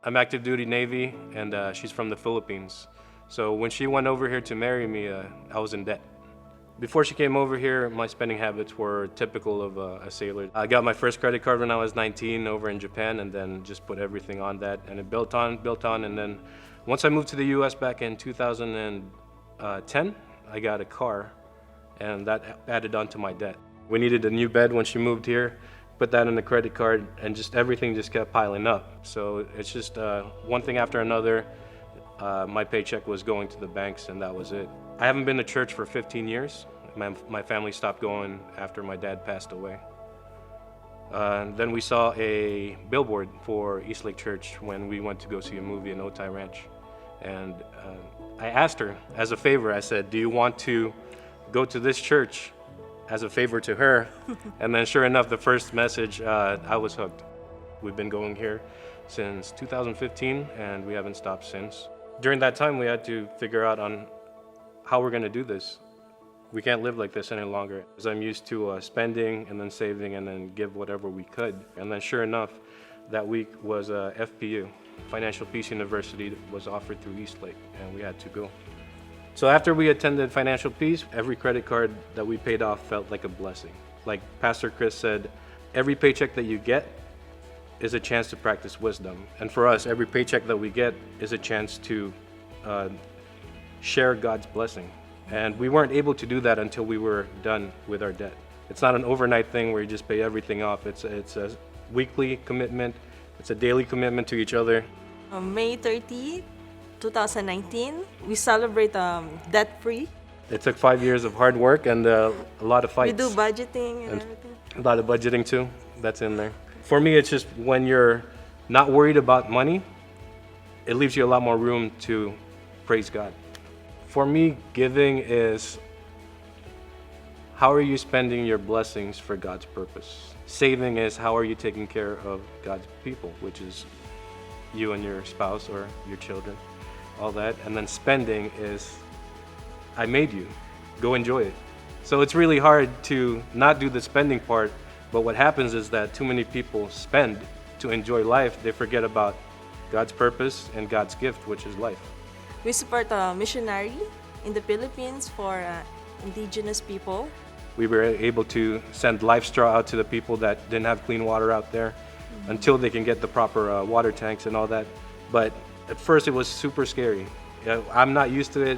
I'm active duty Navy, and she's from the Philippines. So when she went over here to marry me, I was in debt. Before she came over here, my spending habits were typical of a sailor. I got my first credit card when I was 19 over in Japan, and then just put everything on that, and it built on, and then once I moved to the US back in 2010, I got a car, and that added on to my debt. We needed a new bed when she moved here, put that in the credit card, and just everything just kept piling up. So it's just one thing after another. My paycheck was going to the banks, and that was it. I haven't been to church for 15 years. My family stopped going after my dad passed away. Then we saw a billboard for Eastlake Church when we went to go see a movie in Otay Ranch. And I asked her as a favor, I said, do you want to go to this church as a favor to her? And then sure enough, the first message, I was hooked. We've been going here since 2015, and we haven't stopped since. During that time, we had to figure out on how we're gonna do this. We can't live like this any longer. Because I'm used to spending and then saving and then give whatever we could. And then sure enough, that week was FPU, Financial Peace University, was offered through Eastlake, and we had to go. So after we attended Financial Peace, every credit card that we paid off felt like a blessing. Like Pastor Chris said, every paycheck that you get is a chance to practice wisdom. And for us, every paycheck that we get is a chance to share God's blessing. And we weren't able to do that until we were done with our debt. It's not an overnight thing where you just pay everything off. It's a weekly commitment. It's a daily commitment to each other. On May 30, 2019, we celebrate debt-free. It took 5 years of hard work and a lot of fights. We do budgeting and everything. A lot of budgeting too, that's in there. For me, it's just when you're not worried about money, it leaves you a lot more room to praise God. For me, giving is how are you spending your blessings for God's purpose? Saving is how are you taking care of God's people, which is you and your spouse or your children, all that. And then spending is I made you, go enjoy it. So it's really hard to not do the spending part, but what happens is that too many people spend to enjoy life. They forget about God's purpose and God's gift, which is life. We support a missionary in the Philippines for indigenous people. We were able to send life straw out to the people that didn't have clean water out there until they can get the proper water tanks and all that. But at first it was super scary. I'm not used to it.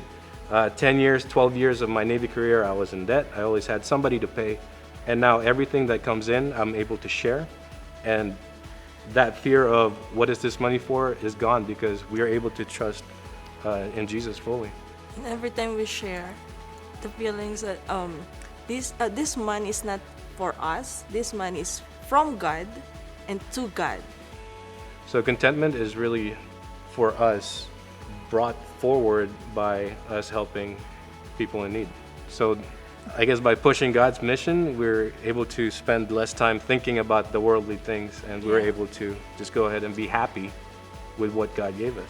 10 years, 12 years of my Navy career, I was in debt. I always had somebody to pay. And now everything that comes in, I'm able to share. And that fear of what is this money for is gone because we are able to trust in Jesus fully. And every time we share, the feelings that this money is not for us. This money is from God and to God. So contentment is really, for us, brought forward by us helping people in need. So I guess by pushing God's mission, we're able to spend less time thinking about the worldly things, and we're able to just go ahead and be happy with what God gave us.